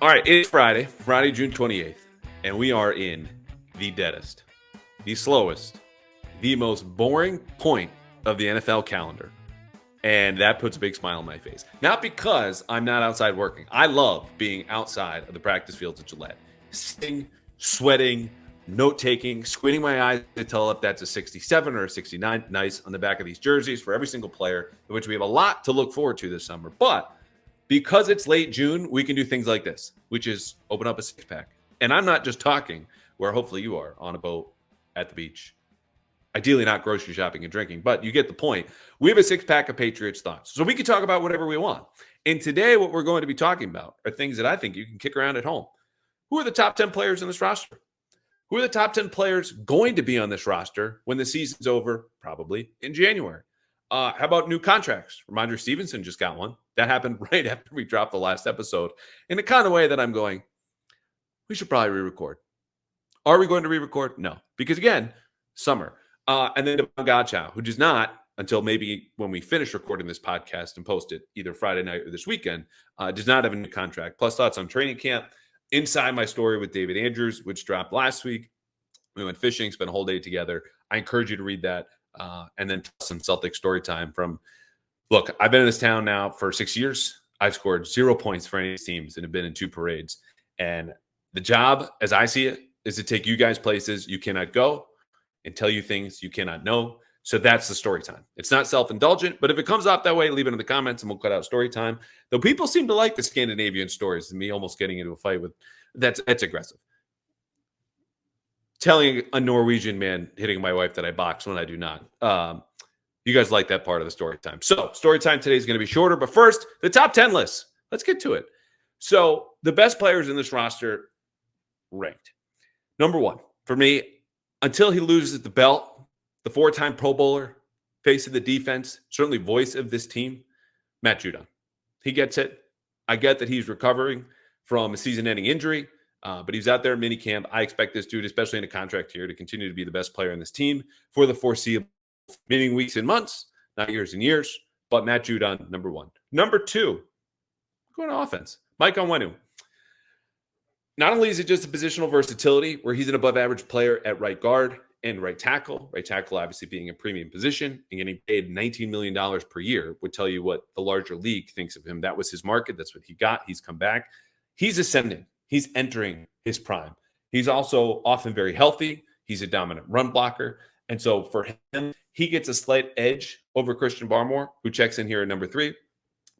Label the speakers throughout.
Speaker 1: All right, it's Friday, June 28th, and we are in the deadest, the slowest, the most boring point of the NFL calendar. And that puts a big smile on my face. Not because I'm not outside working. I love being outside of the practice fields at Gillette, sitting, sweating, note-taking, squinting my eyes to tell if that's a 67 or a 69. Nice on the back of these jerseys for every single player, in which we have a lot to look forward to this summer. But because it's late June, we can do things like this, which is open up a six-pack. And I'm not just talking where hopefully you are on a boat at the beach. Ideally not grocery shopping and drinking, but you get the point. We have a six-pack of Patriots thoughts. So we can talk about whatever we want. And today what we're going to be talking about are things that I think you can kick around at home. Who are the top 10 players in this roster? Who are the top 10 players going to be on this roster when the season's over, probably in January? How about new contracts? Ramondre Stevenson just got one. That happened right after we dropped the last episode in the kind of way that I'm going, we should probably re-record. Are we going to re-record? No. Because again, summer. And then Devon Godchaux, who does not, until maybe when we finish recording this podcast and post it either Friday night or this weekend, does not have a new contract. Plus thoughts on training camp. Inside my story with David Andrews, which dropped last week. We went fishing, spent a whole day together. I encourage you to read that. And then some Celtics story time from, look, I've been in this town now for 6 years. I've scored 0 points for any of these teams and have been in 2 parades. And the job, as I see it, is to take you guys places you cannot go and tell you things you cannot know. So that's the story time. It's not self-indulgent, but if it comes off that way, leave it in the comments and we'll cut out story time. Though people seem to like the Scandinavian stories and me almost getting into a fight with that's aggressive. Telling a Norwegian man hitting my wife that I box when I do not. You guys like that part of the story time. So story time today is going to be shorter, but first, the top 10 list. Let's get to it. So the best players in this roster ranked. Number 1, for me, until he loses the belt, the 4-time Pro Bowler, face of the defense, certainly voice of this team, Matt Judon. He gets it. I get that he's recovering from a season-ending injury. But he's out there in minicamp. I expect this dude, especially in a contract year, to continue to be the best player in this team for the foreseeable, meaning weeks and months, not years and years. But Matt Judon, number 1. Number 2, going to offense. Mike Onwenu. Not only is it just a positional versatility where he's an above-average player at right guard and right tackle obviously being a premium position and getting paid $19 million per year would tell you what the larger league thinks of him. That was his market. That's what he got. He's come back. He's ascending. He's entering his prime. He's also often very healthy. He's a dominant run blocker. And so for him, he gets a slight edge over Christian Barmore, who checks in here at number 3,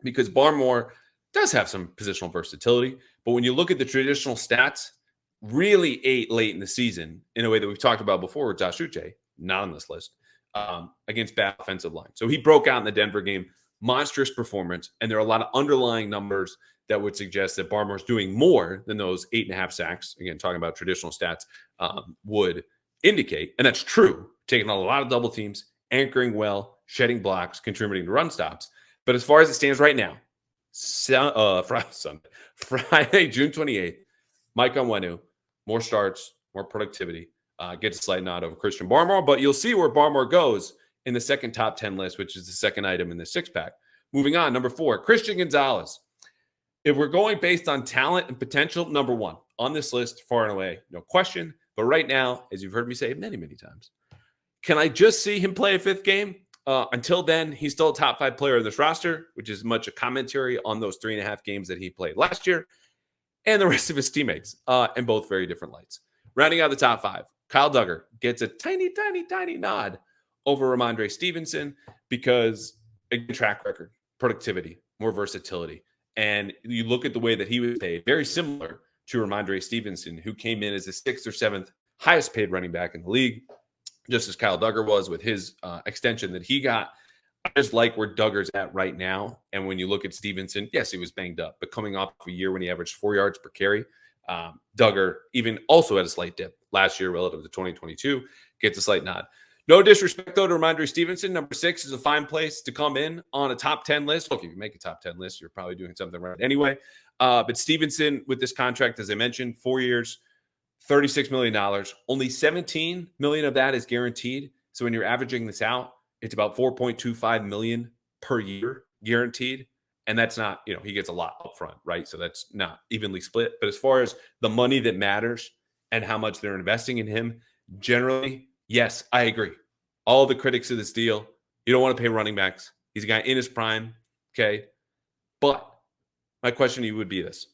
Speaker 1: because Barmore does have some positional versatility. But when you look at the traditional stats, really ate late in the season in a way that we've talked about before with Josh Uche, not on this list, against bad offensive line. So he broke out in the Denver game, monstrous performance. And there are a lot of underlying numbers that would suggest that Barmore's doing more than those 8.5 sacks, again, talking about traditional stats, would indicate. And that's true, taking on a lot of double teams, anchoring well, shedding blocks, contributing to run stops. But as far as it stands right now, Friday, June 28th, Mike Onwenu, more starts, more productivity, gets a slight nod over Christian Barmore. But you'll see where Barmore goes in the second top 10 list, which is the second item in the 6-pack. Moving on, number 4, Christian Gonzalez. If we're going based on talent and potential, number 1 on this list, far and away, no question. But right now, as you've heard me say many, many times, can I just see him play a 5th game? Until then, he's still a top 5 player in this roster, which is much a commentary on those 3.5 games that he played last year and the rest of his teammates in both very different lights. Rounding out the top 5, Kyle Duggar gets a tiny, tiny, tiny nod over Ramondre Stevenson because, again, track record, productivity, more versatility. And you look at the way that he was paid, very similar to Ramondre Stevenson, who came in as the 6th or 7th highest paid running back in the league, just as Kyle Duggar was with his extension that he got. I just like where Duggar's at right now. And when you look at Stevenson, yes, he was banged up, but coming off a year when he averaged 4 yards per carry, Duggar even also had a slight dip last year relative to 2022, gets a slight nod. No disrespect, though, to Ramondre Stevenson. Number 6 is a fine place to come in on a top 10 list. Look, if you make a top 10 list, you're probably doing something right anyway. But Stevenson, with this contract, as I mentioned, 4 years, $36 million. Only $17 million of that is guaranteed. So when you're averaging this out, it's about $4.25 million per year guaranteed. And that's not, he gets a lot up front, right? So that's not evenly split. But as far as the money that matters and how much they're investing in him, generally, yes, I agree. All the critics of this deal, you don't want to pay running backs. He's a guy in his prime. Okay. But my question to you would be this: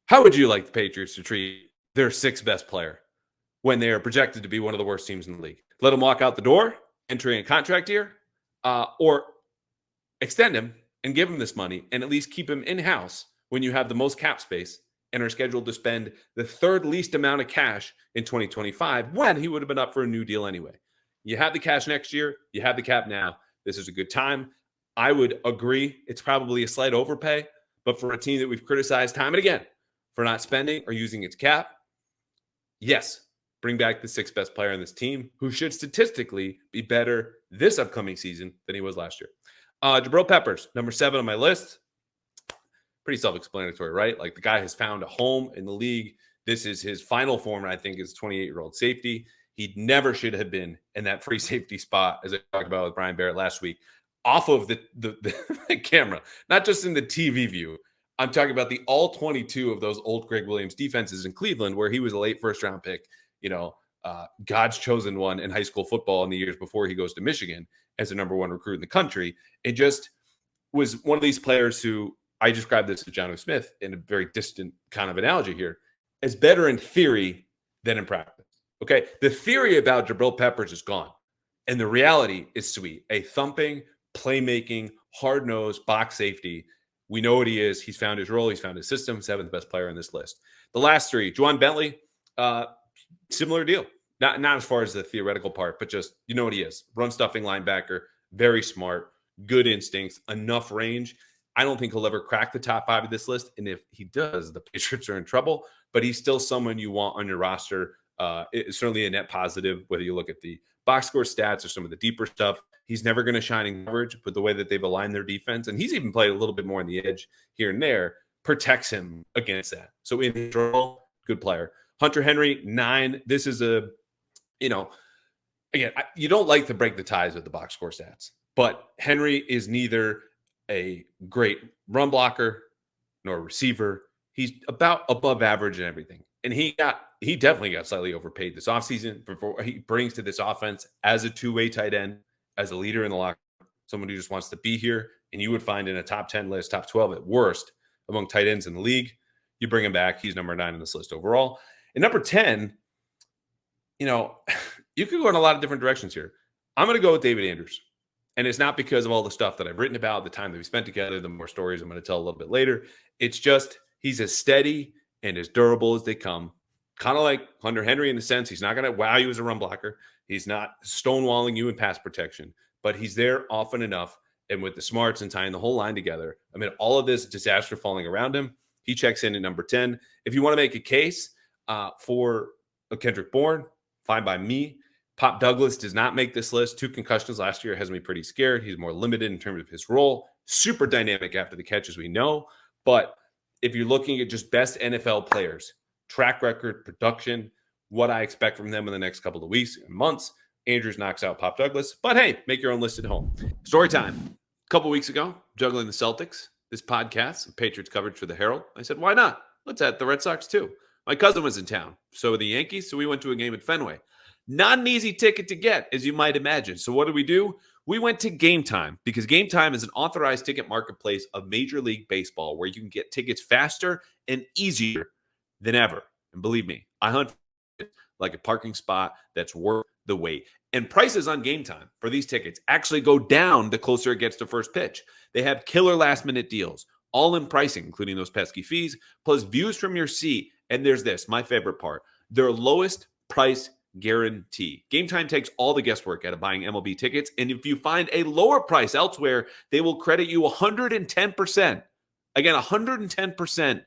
Speaker 1: how would you like the Patriots to treat their sixth best player when they are projected to be one of the worst teams in the league? Let him walk out the door, entering a contract year, or extend him and give him this money and at least keep him in-house when you have the most cap space and are scheduled to spend the third least amount of cash in 2025 when he would have been up for a new deal anyway. You have the cash next year. You have the cap now. This is a good time. I would agree it's probably a slight overpay, but for a team that we've criticized time and again for not spending or using its cap, yes, bring back the sixth best player on this team who should statistically be better this upcoming season than he was last year. Jabrill Peppers, number 7 on my list. Pretty self-explanatory, right? Like, the guy has found a home in the league. This is his final form, I think, is 28-year-old safety. He never should have been in that free safety spot, as I talked about with Brian Barrett last week, off of the camera, not just in the TV view. I'm talking about the all 22 of those old Greg Williams defenses in Cleveland, where he was a late first-round pick, God's chosen one in high school football in the years before he goes to Michigan as the number 1 recruit in the country. It just was one of these players who, I described this to John Smith in a very distant kind of analogy here, is better in theory than in practice. Okay. The theory about Jabrill Peppers is gone. And the reality is sweet. A thumping, playmaking, hard-nosed box safety. We know what he is. He's found his role. He's found his system. 7th best player on this list. The last 3, Juwan Bentley, similar deal. Not as far as the theoretical part, but just, you know what he is. Run stuffing linebacker, very smart, good instincts, enough range. I don't think he'll ever crack the top 5 of this list. And if he does, the Patriots are in trouble. But he's still someone you want on your roster. It's certainly a net positive, whether you look at the box score stats or some of the deeper stuff. He's never going to shine in coverage, but the way that they've aligned their defense, and he's even played a little bit more on the edge here and there, protects him against that. So in his role, good player. Hunter Henry, 9. This is again, you don't like to break the ties with the box score stats, but Henry is neither a great run blocker nor receiver. He's about above average in everything. And he definitely got slightly overpaid this offseason before he brings to this offense as a two-way tight end, as a leader in the locker room, someone who just wants to be here. And you would find in a top 10 list, top 12 at worst among tight ends in the league. You bring him back. He's number 9 on this list overall. And number 10, you could go in a lot of different directions here. I'm going to go with David Andrews. And it's not because of all the stuff that I've written about, the time that we spent together, the more stories I'm going to tell a little bit later. It's just he's as steady and as durable as they come. Kind of like Hunter Henry in the sense he's not going to wow you as a run blocker. He's not stonewalling you in pass protection, but he's there often enough. And with the smarts and tying the whole line together, all of this disaster falling around him, he checks in at number 10. If you want to make a case for a Kendrick Bourne, fine by me. Pop Douglas does not make this list. 2 concussions last year has me pretty scared. He's more limited in terms of his role. Super dynamic after the catch, as we know. But if you're looking at just best NFL players, track record, production, what I expect from them in the next couple of weeks and months, Andrews knocks out Pop Douglas. But hey, make your own list at home. Story time. A couple weeks ago, juggling the Celtics, this podcast, and Patriots coverage for the Herald, I said, why not? Let's add the Red Sox too. My cousin was in town. So were the Yankees. So we went to a game at Fenway. Not an easy ticket to get, as you might imagine. So what did we do? We went to Game Time, because Game Time is an authorized ticket marketplace of Major League Baseball where you can get tickets faster and easier than ever. And believe me, I hunt like a parking spot that's worth the wait. And prices on Game Time for these tickets actually go down the closer it gets to first pitch. They have killer last-minute deals, all in pricing, including those pesky fees, plus views from your seat. And there's this, my favorite part, their lowest price guarantee. Game Time takes all the guesswork out of buying MLB tickets, and if you find a lower price elsewhere, they will credit you 110%. Again, 110%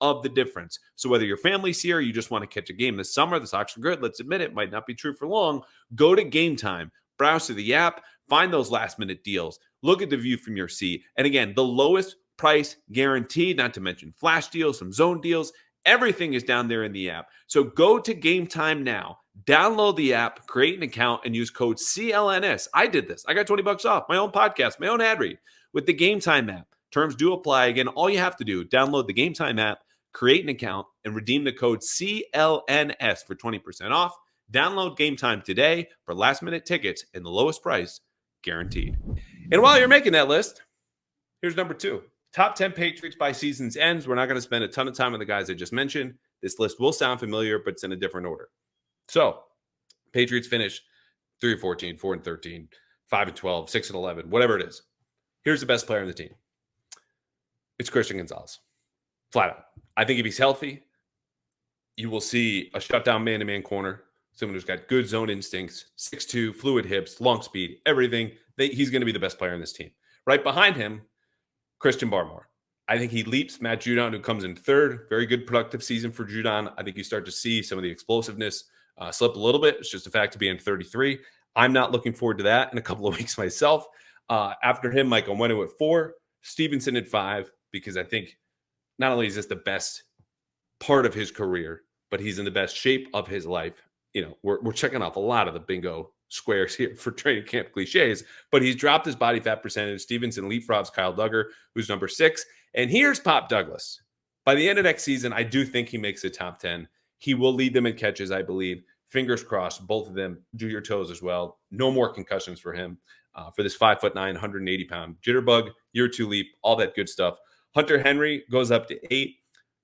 Speaker 1: of the difference. So whether your family's here, or you just want to catch a game this summer, the Sox are good. Let's admit it might not be true for long. Go to Game Time, browse through the app, find those last-minute deals, look at the view from your seat, and again, the lowest price guaranteed. Not to mention flash deals, some zone deals. Everything is down there in the app. So go to Game Time now. Download the app, create an account, and use code CLNS. I did this. I got $20 off my own podcast, my own ad read with the Game Time app. Terms do apply. Again, all you have to do, download the Game Time app, create an account, and redeem the code CLNS for 20% off. Download Game Time today for last-minute tickets and the lowest price guaranteed. And while you're making that list, here's number 2. Top 10 Patriots by season's ends. We're not going to spend a ton of time on the guys I just mentioned. This list will sound familiar, but it's in a different order. So, Patriots finish 3-14, 4-13, 5-12, 6-11, whatever it is. Here's the best player on the team. It's Christian Gonzalez. Flat out. I think if he's healthy, you will see a shutdown man-to-man corner, someone who's got good zone instincts, 6'2", fluid hips, long speed, everything. He's going to be the best player on this team. Right behind him, Christian Barmore. I think he leaps Matt Judon, who comes in third. Very good productive season for Judon. I think you start to see some of the explosiveness slip a little bit. It's just a fact of being 33. I'm not looking forward to that in a couple of weeks myself. After him, Mike Onwenu at 4, Stevenson at 5, because I think not only is this the best part of his career, but he's in the best shape of his life. You know, we're checking off a lot of the bingo squares here for training camp cliches, but he's dropped his body fat percentage. Stevenson leapfrogs Kyle Duggar, who's number 6. And here's Pop Douglas. By the end of next season, I do think he makes the top 10. He will lead them in catches, I believe. Fingers crossed, both of them do your toes as well. No more concussions for him. For this 5'9", 180-pound jitterbug, year 2 leap, all that good stuff. Hunter Henry goes up to 8.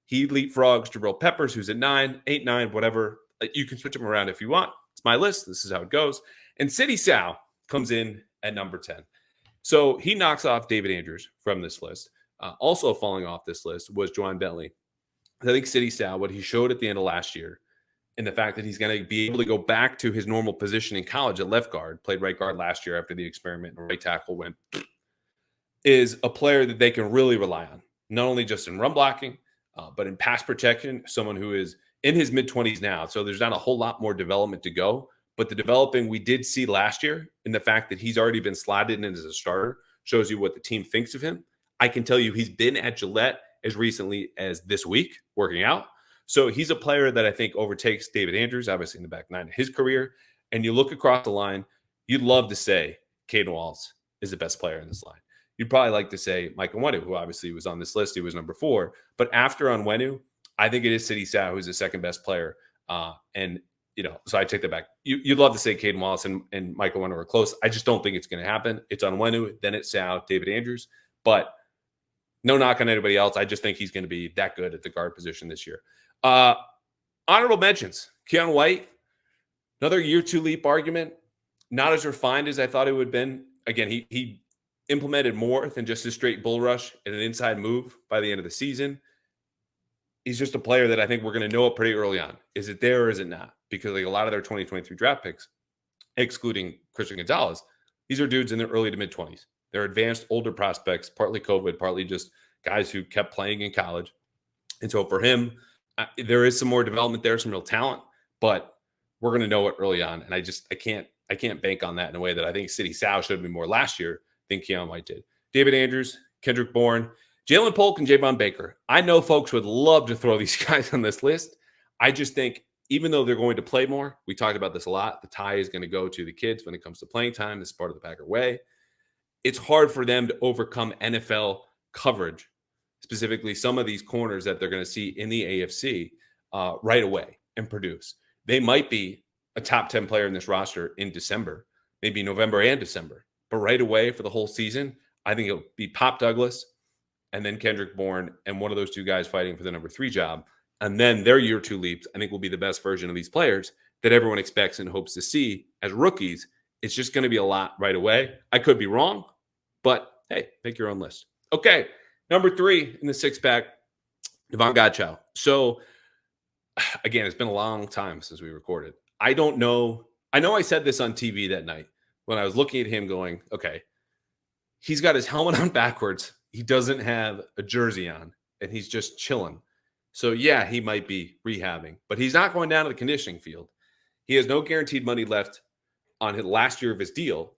Speaker 1: He leapfrogs Jabrill Peppers, who's at 9, 8, 9, whatever. You can switch them around if you want. It's my list. This is how it goes. And City Sal comes in at number 10. So he knocks off David Andrews from this list. Also falling off this list was Juwan Bentley. I think City Sal, what he showed at the end of last year, and the fact that he's going to be able to go back to his normal position in college at left guard, played right guard last year after the experiment, and right tackle went, is a player that they can really rely on, not only just in run blocking, but in pass protection, someone who is in his mid-20s now. So there's not a whole lot more development to go. But the developing we did see last year, and the fact that he's already been slotted in as a starter, shows you what the team thinks of him. I can tell you he's been at Gillette as recently as this week, working out. So he's a player that I think overtakes David Andrews, obviously in the back 9 of his career. And you look across the line, you'd love to say Caden Wallace is the best player in this line. You'd probably like to say Mike Onwenu, who obviously was on this list. He was number 4. But after Onwenu, I think it is City Sal who's the second best player. And, you know, so I take that back. You'd love to say Caden Wallace and Mike Onwenu are close. I just don't think it's going to happen. It's Onwenu, then it's Sal, David Andrews. But no knock on anybody else. I just think he's going to be that good at the guard position this year. Honorable mentions. Keon White, another year 2 leap argument. Not as refined as I thought it would have been. Again, he implemented more than just a straight bull rush and an inside move by the end of the season. He's just a player that I think we're going to know it pretty early on. Is it there or is it not? Because like a lot of their 2023 draft picks, excluding Christian Gonzalez, these are dudes in their early to mid-20s. They're advanced, older prospects, partly COVID, partly just guys who kept playing in college. And so for him, there is some more development there, some real talent, but we're going to know it early on. And I can't bank on that in a way that I think City Sal should have been more last year than Keon White did. David Andrews, Kendrick Bourne, Jalen Polk, and Javon Baker. I know folks would love to throw these guys on this list. I just think even though they're going to play more, we talked about this a lot, the tie is going to go to the kids when it comes to playing time. This is part of the Packer way. It's hard for them to overcome NFL coverage, specifically some of these corners that they're going to see in the AFC right away and produce. They might be a top 10 player in this roster in December, maybe November and December. But right away for the whole season, I think it'll be Pop Douglas and then Kendrick Bourne and one of those two guys fighting for the number 3 job. And then their year 2 leaps, I think, will be the best version of these players that everyone expects and hopes to see as rookies. It's just going to be a lot right away. I could be wrong, but hey, make your own list. Okay, number 3 in the 6-pack, Davon Godchaux. So, again, it's been a long time since we recorded. I don't know. I know I said this on TV that night when I was looking at him going, okay, he's got his helmet on backwards. He doesn't have a jersey on, and he's just chilling. So, yeah, he might be rehabbing, but he's not going down to the conditioning field. He has no guaranteed money left on his last year of his deal.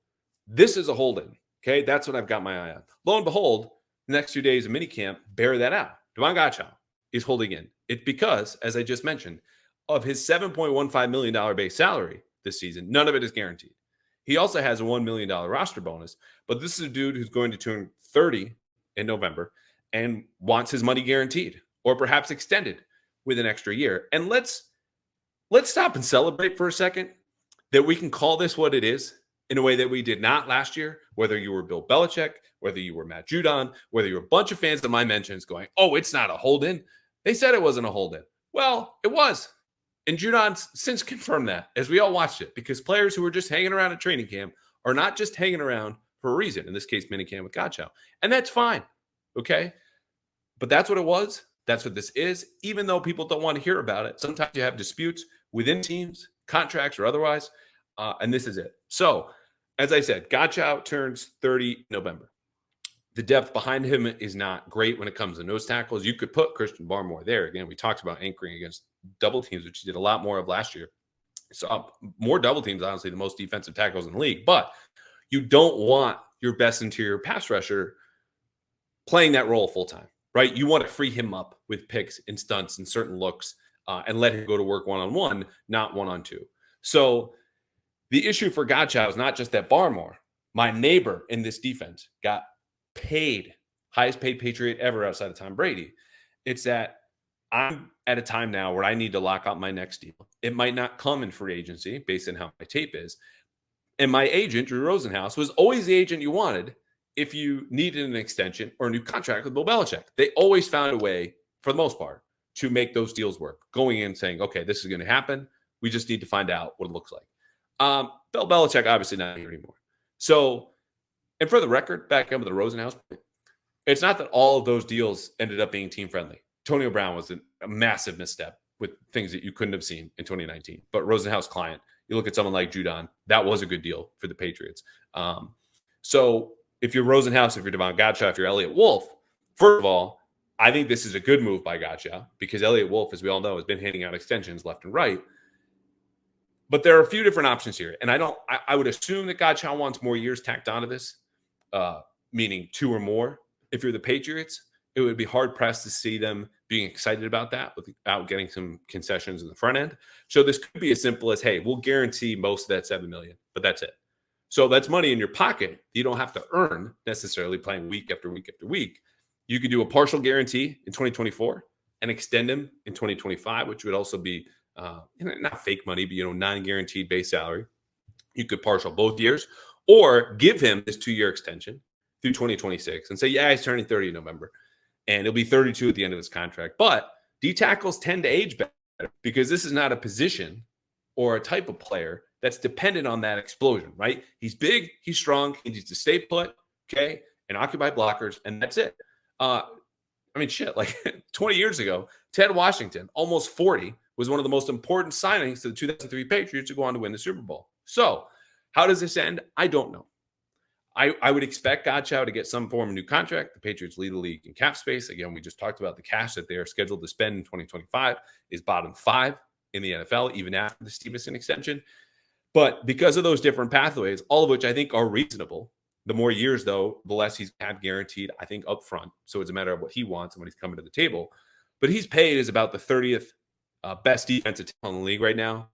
Speaker 1: This is a hold-in, okay? That's what I've got my eye on. Lo and behold, the next 2 days of minicamp bear that out. Davon Godchaux is holding in. It's because, as I just mentioned, of his $7.15 million base salary this season, none of it is guaranteed. He also has a $1 million roster bonus, but this is a dude who's going to turn 30 in November and wants his money guaranteed or perhaps extended with an extra year. And let's stop and celebrate for a second that we can call this what it is in a way that we did not last year, whether you were Bill Belichick, whether you were Matt Judon, whether you were a bunch of fans of my mentions going, oh, it's not a hold-in. They said it wasn't a hold-in. Well, it was. And Judon's since confirmed that as we all watched it, because players who were just hanging around at training camp are not just hanging around for a reason, in this case, minicamp with Godchaux. And that's fine, okay? But that's what it was. That's what this is. Even though people don't want to hear about it, sometimes you have disputes within teams, contracts, or otherwise, and this is it. So, as I said, Godchaux turns 30 in November. The depth behind him is not great when it comes to nose tackles. You could put Christian Barmore there. Again, we talked about anchoring against double teams, which he did a lot more of last year. So more double teams, honestly, the most defensive tackles in the league. But you don't want your best interior pass rusher playing that role full time, right? You want to free him up with picks and stunts and certain looks and let him go to work one-on-one, not one-on-two. So the issue for Godchaux is not just that Barmore, my neighbor in this defense, got paid, highest paid Patriot ever outside of Tom Brady. It's that I'm at a time now where I need to lock up my next deal. It might not come in free agency based on how my tape is. And my agent, Drew Rosenhaus, was always the agent you wanted if you needed an extension or a new contract with Bill Belichick. They always found a way, for the most part, to make those deals work. Going in saying, okay, this is going to happen. We just need to find out what it looks like. Bill Belichick, obviously not here anymore. So, and for the record, back up with the Rosenhaus, it's not that all of those deals ended up being team friendly. Antonio Brown was a massive misstep with things that you couldn't have seen in 2019. But Rosenhaus client, you look at someone like Judon, that was a good deal for the Patriots. So if you're Rosenhaus, if you're Davon Godchaux, if you're Elliott Wolf, first of all, I think this is a good move by Godchaux because Elliott Wolf, as we all know, has been handing out extensions left and right. But there are a few different options here. And I would assume that Godchaux wants more years tacked onto this, meaning 2 or more. If you're the Patriots, it would be hard-pressed to see them being excited about that without getting some concessions in the front end. So this could be as simple as, hey, we'll guarantee most of that $7 million, but that's it. So that's money in your pocket you don't have to earn necessarily playing week after week after week. You could do a partial guarantee in 2024 and extend him in 2025, which would also be not fake money, but non-guaranteed base salary. You could partial both years or give him this 2-year extension through 2026 and say, yeah, he's turning 30 in November. And he'll be 32 at the end of his contract. But D tackles tend to age better because this is not a position or a type of player that's dependent on that explosion, right? He's big, he's strong, he needs to stay put, okay, and occupy blockers, and that's it. Like 20 years ago, Ted Washington, almost 40, was one of the most important signings to the 2003 Patriots to go on to win the Super Bowl. So how does this end? I don't know. I would expect Godchaux to get some form of new contract. The Patriots lead the league in cap space. Again, we just talked about the cash that they are scheduled to spend in 2025 is bottom 5 in the NFL, even after the Stevenson extension. But because of those different pathways, all of which I think are reasonable, the more years, though, the less he's had guaranteed, I think, up front. So it's a matter of what he wants and what he's coming to the table. But he's paid as about the 30th best defensive talent in the league right now.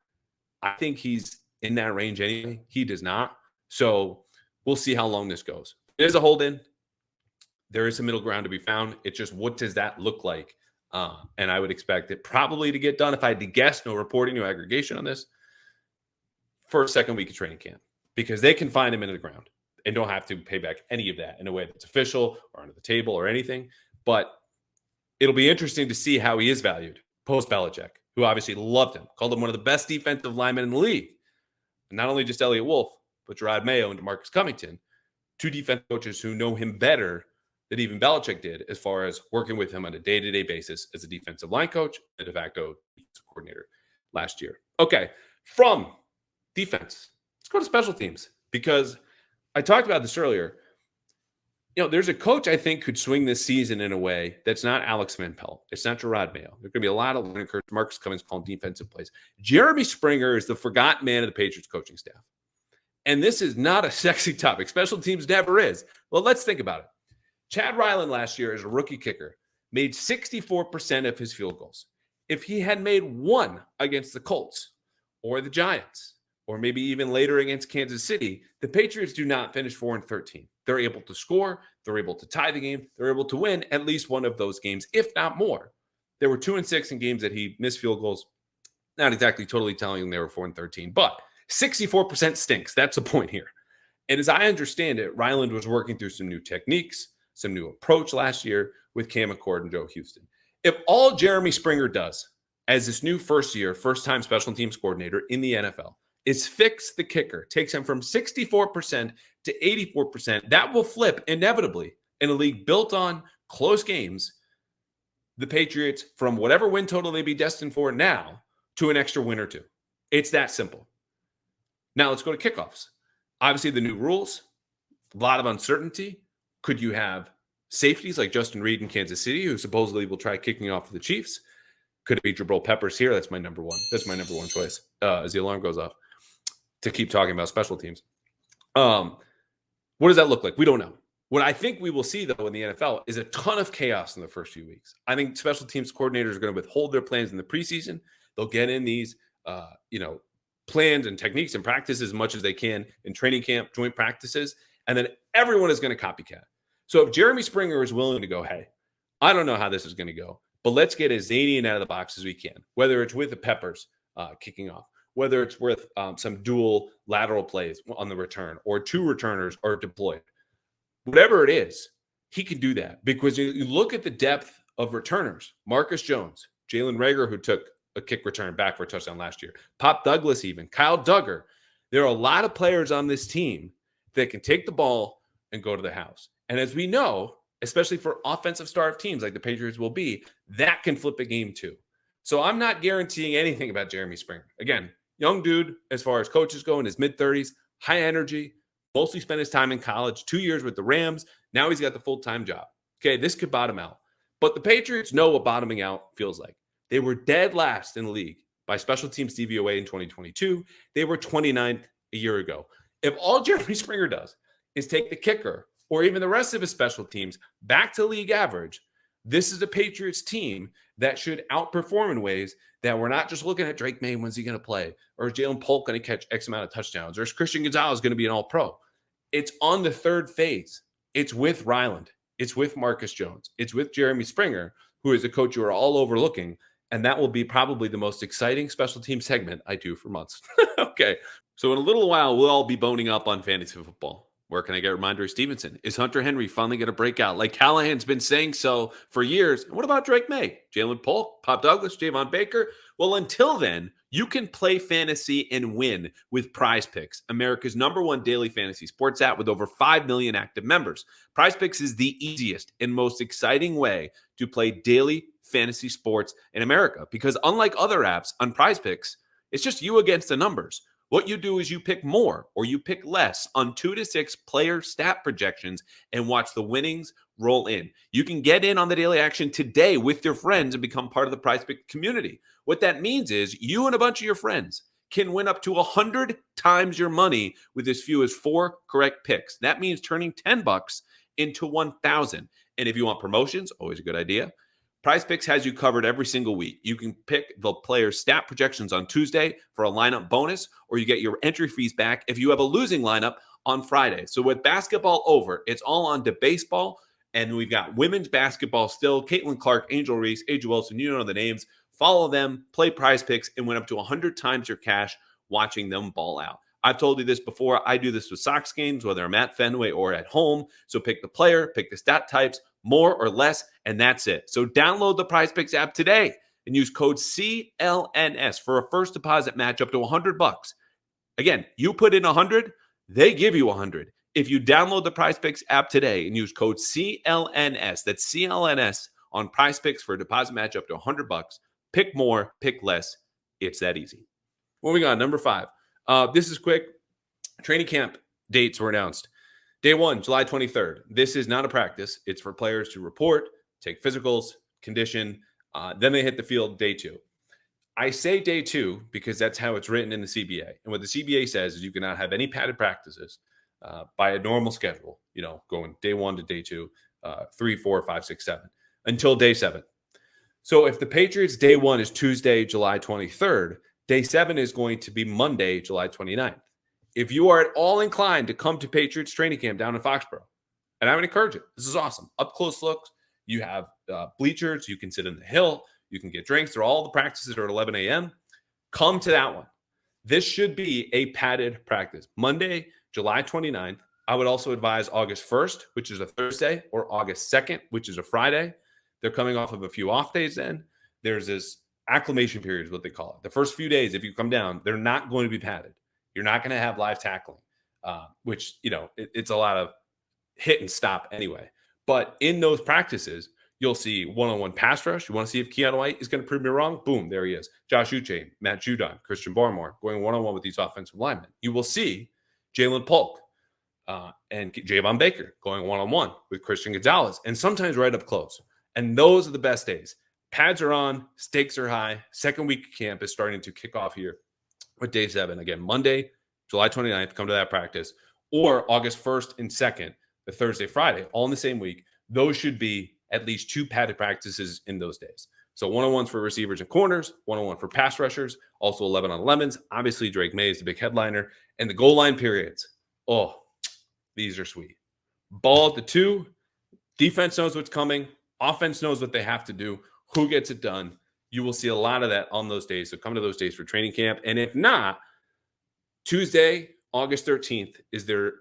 Speaker 1: I think he's in that range anyway. He does not. So we'll see how long this goes. It is a hold-in. There is a middle ground to be found. It's just, what does that look like? And I would expect it probably to get done, if I had to guess, no reporting, no aggregation on this, first, second week of training camp, because they can find him into the ground and don't have to pay back any of that in a way that's official or under the table or anything. But it'll be interesting to see how he is valued post-Belichick, who obviously loved him, called him one of the best defensive linemen in the league. And not only just Elliott Wolf, but Gerard Mayo and DeMarcus Covington, 2 defense coaches who know him better than even Belichick did as far as working with him on a day-to-day basis as a defensive line coach and de facto defensive coordinator last year. Okay, from defense, let's go to special teams, because I talked about this earlier. There's a coach I think could swing this season in a way that's not Alex Van Pelt. It's not Gerard Mayo. There's going to be a lot of learning curves. Marcus Cummings calling defensive plays. Jeremy Springer is the forgotten man of the Patriots coaching staff. And this is not a sexy topic. Special teams never is. Well, let's think about it. Chad Ryland last year as a rookie kicker made 64% of his field goals. If he had made 1 against the Colts or the Giants, or maybe even later against Kansas City, the Patriots do not finish 4-13. they're able to score, they're able to tie the game, they're able to win at least one of those games, if not more. There were 2-6 in games that he missed field goals. Not exactly totally telling them they were 4-13, but 64% stinks. That's the point here. And as I understand it, Ryland was working through some new techniques, some new approach last year with Cam McCord and Joe Houston. If all Jeremy Springer does as this new first-time special teams coordinator in the NFL is fix the kicker, takes him from 64% to 84%, that will flip inevitably in a league built on close games, the Patriots from whatever win total they be destined for now to an extra win or two. It's that simple. Now let's go to kickoffs. Obviously, the new rules, a lot of uncertainty. Could you have safeties like Justin Reed in Kansas City, who supposedly will try kicking off for the Chiefs? Could it be Jabrill Peppers here? That's my number one. That's my number one choice as the alarm goes off to keep talking about special teams. What does that look like? We don't know. What I think we will see, though, in the NFL is a ton of chaos in the first few weeks. I think special teams coordinators are going to withhold their plans in the preseason. They'll get in these, plans and techniques and practice as much as they can in training camp, joint practices, and then everyone is going to copycat. So if Jeremy Springer is willing to go, hey, I don't know how this is going to go, but let's get as zany and out of the box as we can, whether it's with the Peppers kicking off, whether it's with some dual lateral plays on the return or two returners are deployed. Whatever it is, he can do that because you look at the depth of returners. Marcus Jones, Jalen Reagor, who took a kick return back for a touchdown last year, Pop Douglas even, Kyle Duggar. There are a lot of players on this team that can take the ball and go to the house. And as we know, especially for offensive starved teams like the Patriots will be, that can flip a game too. So I'm not guaranteeing anything about Jeremy Springer. Again, young dude as far as coaches go in his mid-30s, high energy, mostly spent his time in college, 2 years with the Rams. Now he's got the full-time job. Okay, this could bottom out. But the Patriots know what bottoming out feels like. They were dead last in the league by special teams DVOA in 2022. They were 29th a year ago. If all Jeremy Springer does is take the kicker or even the rest of his special teams back to league average, this is a Patriots team that should outperform in ways that we're not just looking at Drake May, when's he going to play? Or is Jalen Polk going to catch X amount of touchdowns? Or is Christian Gonzalez going to be an all-pro? It's on the third phase. It's with Ryland. It's with Marcus Jones. It's with Jeremy Springer, who is a coach you are all overlooking. And that will be probably the most exciting special team segment I do for months. Okay. So in a little while, we'll all be boning up on fantasy football. Where can I get Ramondre Stevenson? Is Hunter Henry finally going to break out? Like Callahan's been saying so for years. And what about Drake May? Jalen Polk, Pop Douglas, Javon Baker? Well, until then, you can play fantasy and win with Prize Picks, America's #1 daily fantasy sports app with over 5 million active members. Prize Picks is the easiest and most exciting way to play daily fantasy sports in America because unlike other apps on Prize Picks, it's just you against the numbers. What you do is you pick more or you pick less on 2 to 6 player stat projections and watch the winnings roll in. You can get in on the daily action today with your friends and become part of the Prize Pick community. What that means is you and a bunch of your friends can win up to 100 times your money with as few as 4 correct picks. That means turning $10 into 1,000. And if you want promotions, always a good idea. Prize Picks has you covered every single week. You can pick the player's stat projections on Tuesday for a lineup bonus, or you get your entry fees back if you have a losing lineup on Friday. So with basketball over, it's all on to baseball, and we've got women's basketball still. Caitlin Clark, Angel Reese, AJ Wilson, you know the names. Follow them, play Prize Picks, and win up to 100 times your cash watching them ball out. I've told you this before. I do this with Sox games, whether I'm at Fenway or at home. So pick the player, pick the stat types, more or less, and that's it. So download the Prize Picks app today and use code CLNS for a first deposit match up to $100. Again, you put in 100, they give you 100. If you download the Prize Picks app today and use code CLNS, that's CLNS on Prize Picks for a deposit match up to $100. Pick more, pick less. It's that easy. Moving on, number 5. This is quick. Training camp dates were announced. Day 1, July 23rd. This is not a practice. It's for players to report, take physicals, condition. Then they hit the field day 2. I say day 2 because that's how it's written in the CBA. And what the CBA says is you cannot have any padded practices by a normal schedule, going day 1 to day 2, 3, 4, 5, 6, 7, until day 7. So if the Patriots' day 1 is Tuesday, July 23rd, day 7 is going to be Monday, July 29th. If you are at all inclined to come to Patriots training camp down in Foxborough, And I would encourage it. This is awesome. Up close looks. You have bleachers. You can sit in the hill. You can get drinks. They're all the practices are at 11 a.m. Come to that one. This should be a padded practice. Monday, July 29th. I would also advise August 1st, which is a Thursday, or August 2nd, which is a Friday. They're coming off of a few off days then. There's this acclimation period is what they call it. The first few days, if you come down, they're not going to be padded. You're not going to have live tackling, which, it's a lot of hit and stop anyway. But in those practices, you'll see one-on-one pass rush. You want to see if Keon White is going to prove me wrong? Boom, there he is. Josh Uche, Matt Judon, Christian Barmore going one-on-one with these offensive linemen. You will see Jalen Polk and Javon Baker going one-on-one with Christian Gonzalez, and sometimes right up close. And those are the best days. Pads are on, stakes are high. Second week of camp is starting to kick off here with day 7. Again, Monday, July 29th, come to that practice, or August 1st and 2nd, the Thursday, Friday, all in the same week. Those should be at least 2 padded practices in those days. So one-on-ones for receivers and corners, one-on-one for pass rushers, also 11-on-11s. Obviously, Drake May is the big headliner. And the goal line periods. Oh, these are sweet. Ball at the 2. Defense knows what's coming. Offense knows what they have to do. Who gets it done? You will see a lot of that on those days. So come to those days for training camp. And if not, Tuesday, August 13th is their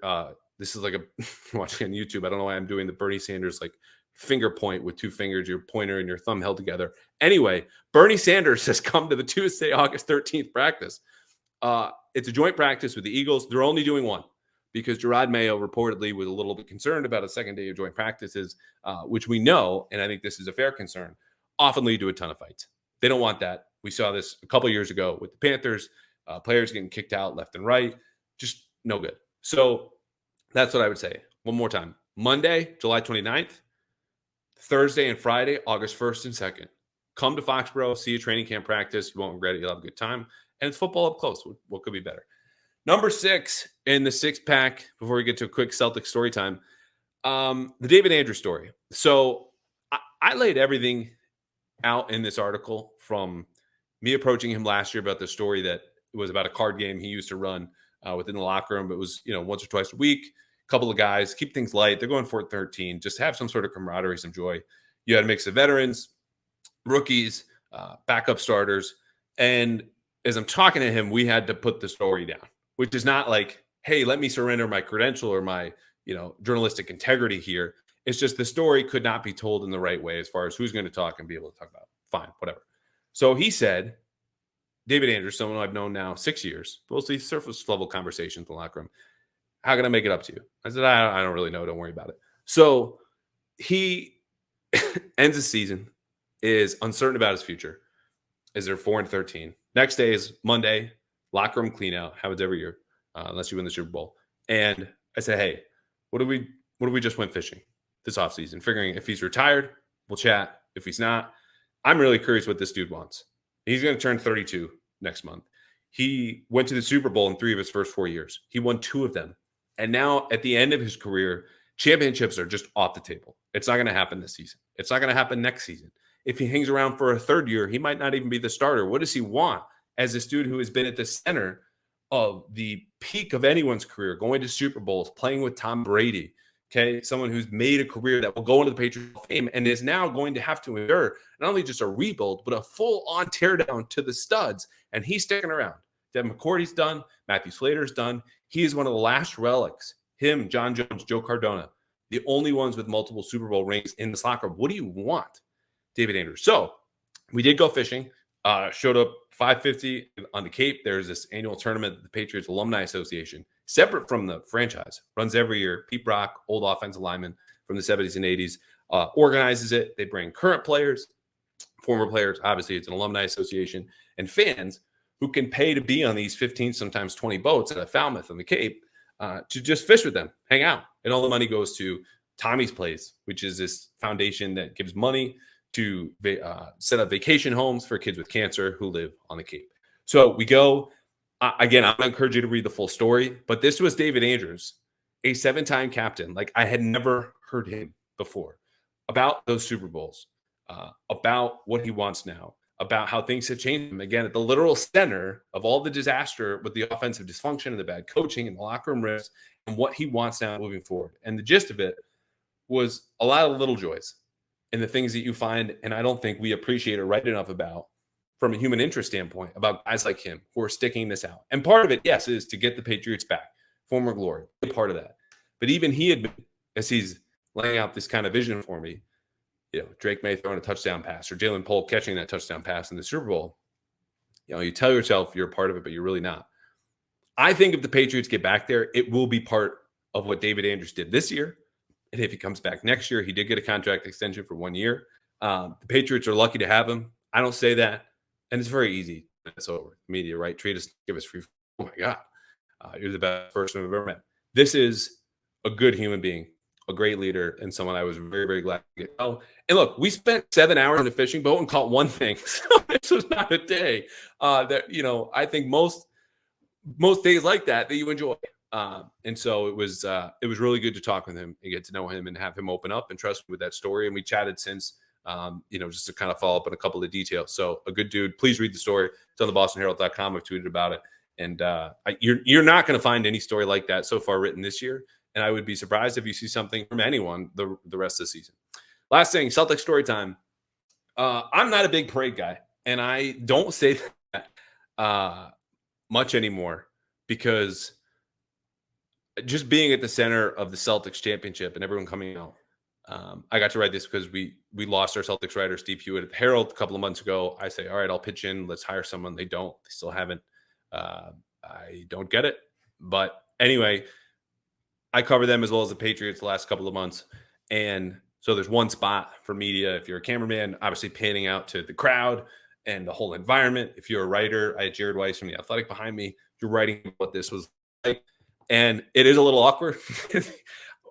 Speaker 1: this is like watching on YouTube. I don't know why I'm doing the Bernie Sanders finger point with 2 fingers, your pointer and your thumb held together. Anyway, Bernie Sanders has come to the Tuesday, August 13th practice. It's a joint practice with the Eagles. They're only doing one because Gerard Mayo reportedly was a little bit concerned about a second day of joint practices, which we know, and I think this is a fair concern, often lead to a ton of fights. They don't want that. We saw this a couple years ago with the Panthers, players getting kicked out left and right. Just no good. So that's what I would say. One more time. Monday, July 29th. Thursday and Friday, August 1st and 2nd. Come to Foxborough, see a training camp practice. You won't regret it. You'll have a good time. And it's football up close. What could be better? Number 6 in the 6-pack, before we get to a quick Celtic story time, the David Andrews story. So I laid everything out in this article, from me approaching him last year about the story that it was about a card game he used to run within the locker room. It was, once or twice a week. Couple of guys, keep things light. They're going for 13. Just have some sort of camaraderie, some joy. You had a mix of veterans, rookies, backup starters. And as I'm talking to him, we had to put the story down, which is not like, hey, let me surrender my credential or my, journalistic integrity here. It's just the story could not be told in the right way as far as who's going to talk and be able to talk about it. Fine, whatever. So he said, David Andrews, someone I've known now 6 years, mostly surface level conversations in the locker room. How can I make it up to you? I said, I don't really know. Don't worry about it. So he ends the season, is uncertain about his future. Is there 4-13? Next day is Monday, locker room clean out. Happens every year, unless you win the Super Bowl. And I said, hey, what do we just went fishing this offseason? Figuring if he's retired, we'll chat. If he's not, I'm really curious what this dude wants. He's going to turn 32 next month. He went to the Super Bowl in 3 of his first 4 years. He won 2 of them. And now at the end of his career, championships are just off the table. It's not going to happen this season. It's not going to happen next season. If he hangs around for a 3rd year, he might not even be the starter. What does he want as this dude who has been at the center of the peak of anyone's career, going to Super Bowls, playing with Tom Brady, okay? Someone who's made a career that will go into the Patriots Hall of Fame and is now going to have to endure not only just a rebuild, but a full-on teardown to the studs, and he's sticking around. Devin McCourty's done. Matthew Slater's done. He is one of the last relics. Him, John Jones, Joe Cardona, the only ones with multiple Super Bowl rings in this locker room. What do you want, David Andrews? So we did go fishing. Showed up 5:50 on the Cape. There's this annual tournament that the Patriots Alumni Association, separate from the franchise, runs every year. Pete Brock, old offensive lineman from the 70s and 80s, organizes it. They bring current players, former players. Obviously, it's an alumni association, and fans who can pay to be on these 15, sometimes 20 boats at a Falmouth on the Cape to just fish with them, hang out. And all the money goes to Tommy's Place, which is this foundation that gives money to set up vacation homes for kids with cancer who live on the Cape. So we go. Again, I'm going to encourage you to read the full story. But this was David Andrews, a 7-time captain. Like, I had never heard him before about those Super Bowls, about what he wants now, about how things have changed him. Again, at the literal center of all the disaster with the offensive dysfunction and the bad coaching and the locker room risks, and what he wants now moving forward. And the gist of it was a lot of little joys and the things that you find, and I don't think we appreciate or write enough about from a human interest standpoint about guys like him who are sticking this out. And part of it, yes, is to get the Patriots back, former glory, a part of that. But even he admitted, as he's laying out this kind of vision for me, Drake May throwing a touchdown pass or Jalen Polk catching that touchdown pass in the Super Bowl. You tell yourself you're a part of it, but you're really not. I think if the Patriots get back there, it will be part of what David Andrews did this year. And if he comes back next year, he did get a contract extension for 1 year. The Patriots are lucky to have him. I don't say that. And it's very easy. It's over. Media, right? Treat us, give us free. Oh, my God. You're the best person I've ever met. This is a good human being, a great leader, and someone I was very, very glad to get. Oh, and look, we spent 7 hours in a fishing boat and caught one thing. So this was not a day that, I think most days like that you enjoy. And so it was really good to talk with him and get to know him and have him open up and trust me with that story. And we chatted since, just to kind of follow up on a couple of details. So a good dude. Please read the story. It's on the BostonHerald.com. I've tweeted about it. And you're not going to find any story like that so far written this year. And I would be surprised if you see something from anyone the rest of the season. Last thing, Celtics story time. I'm not a big parade guy, and I don't say that much anymore because just being at the center of the Celtics championship and everyone coming out. I got to write this because we lost our Celtics writer, Steve Hewitt, at the Herald a couple of months ago. I say, all right, I'll pitch in. Let's hire someone. They don't. They still haven't. I don't get it. But anyway, I cover them as well as the Patriots the last couple of months. And so there's one spot for media. If you're a cameraman, obviously panning out to the crowd and the whole environment. If you're a writer, I had Jared Weiss from The Athletic behind me. You're writing what this was like. And it is a little awkward.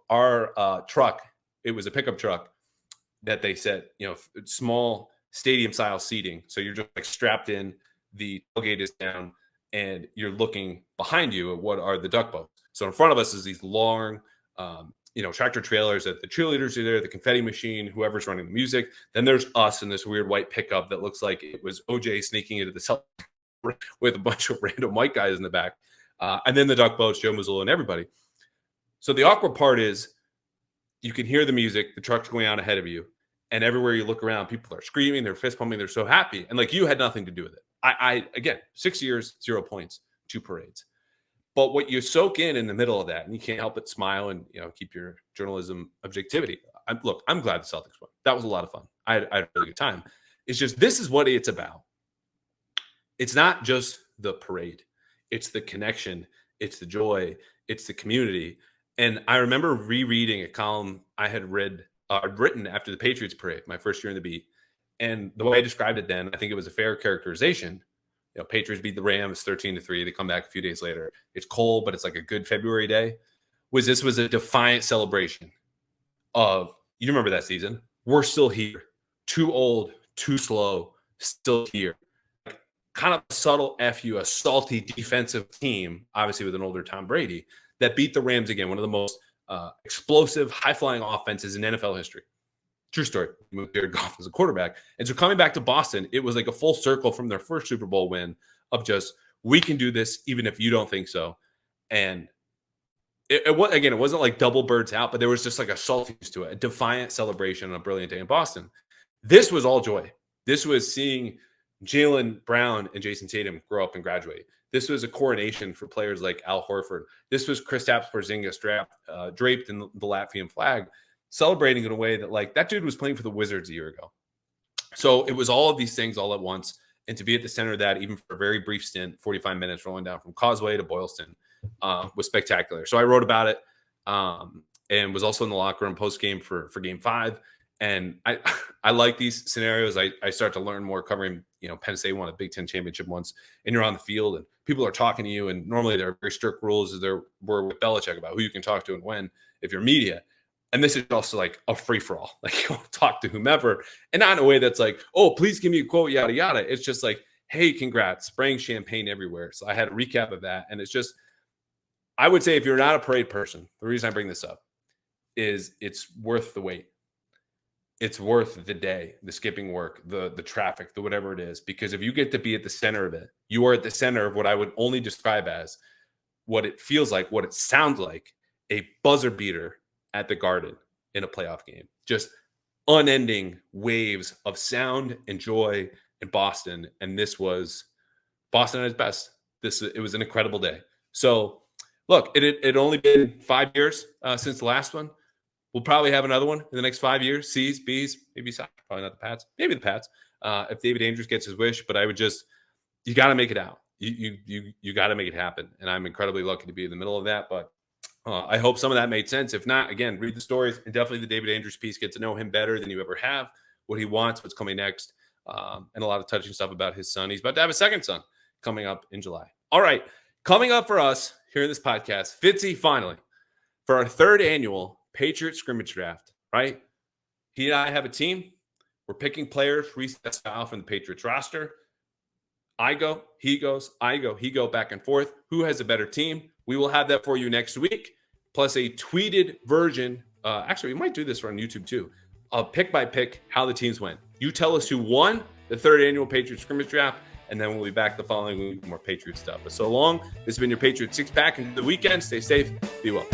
Speaker 1: Our truck, it was a pickup truck that they said, small stadium-style seating. So you're just like strapped in, the tailgate is down, and you're looking behind you at what are the duck boats. So in front of us is these long, tractor trailers that the cheerleaders are there, the confetti machine, whoever's running the music. Then there's us in this weird white pickup that looks like it was OJ sneaking into the Celtics with a bunch of random white guys in the back. And then the duck boats, Joe Mazzulla and everybody. So the awkward part is you can hear the music, the truck's going out ahead of you, and everywhere you look around, people are screaming, they're fist pumping, they're so happy. And you had nothing to do with it. I again, 6 years, 0 points, 2 parades. But what you soak in the middle of that, and you can't help but smile and keep your journalism objectivity. I'm glad the Celtics won. That was a lot of fun. I had a really good time. It's just this is what it's about. It's not just the parade. It's the connection. It's the joy. It's the community. And I remember rereading a column I had written after the Patriots parade, my first year in the beat. And the way I described it then, I think it was a fair characterization. Patriots beat the Rams 13-3. They come back a few days later. It's cold, but it's like a good February day. This was a defiant celebration of, you remember that season? We're still here. Too old, too slow, still here. Kind of a subtle FU, a salty defensive team, obviously with an older Tom Brady, that beat the Rams again, one of the most explosive, high-flying offenses in NFL history. True story. Moved Jared Goff as a quarterback. And so coming back to Boston, it was like a full circle from their first Super Bowl win of just, we can do this even if you don't think so. And it wasn't like double birds out, but there was just like a saltiness to it, a defiant celebration on a brilliant day in Boston. This was all joy. This was seeing Jaylen Brown and Jason Tatum grow up and graduate. This was a coronation for players like Al Horford. This was Kristaps Porzingis draped in the Latvian flag, celebrating in a way that that dude was playing for the Wizards a year ago. So it was all of these things all at once. And to be at the center of that, even for a very brief stint, 45 minutes rolling down from Causeway to Boylston, was spectacular. So I wrote about it and was also in the locker room post-game for Game 5. And I like these scenarios. I start to learn more covering, Penn State won a Big Ten championship once, and you're on the field and people are talking to you. And normally there are very strict rules as there were with Belichick about who you can talk to and when, if you're media. And this is also like a free-for-all. Like, you'll talk to whomever, and not in a way that's like, oh, please give me a quote, yada, yada. It's just like, hey, congrats, spraying champagne everywhere. So I had a recap of that. And it's just, I would say if you're not a parade person, the reason I bring this up is it's worth the wait. It's worth the day, the skipping work, the traffic, the whatever it is. Because if you get to be at the center of it, you are at the center of what I would only describe as what it feels like, what it sounds like, a buzzer beater at the Garden in a playoff game. Just unending waves of sound and joy in Boston. And this was Boston at its best. It was an incredible day. So look, it only been 5 years since the last one. We'll probably have another one in the next 5 years. C's, B's, maybe probably not the Pats, maybe the Pats. If David Andrews gets his wish, but I would just, you got to make it out. You got to make it happen. And I'm incredibly lucky to be in the middle of that. But I hope some of that made sense. If not, again, read the stories and definitely the David Andrews piece. Get to know him better than you ever have, what he wants, what's coming next, and a lot of touching stuff about his son. He's about to have a second son coming up in July. All right, coming up for us here in this podcast, Fitzy, finally, for our third annual Patriots scrimmage draft, right? He and I have a team. We're picking players, reset style from the Patriots roster. I go, he goes, I go, he go, back and forth. Who has a better team? We will have that for you next week, plus a tweeted version. Actually, we might do this on YouTube too. Pick by pick, how the teams went. You tell us who won the third annual Patriots scrimmage draft, and then we'll be back the following week with more Patriots stuff. But so long, this has been your Patriots six-pack. And the weekend, stay safe, be well.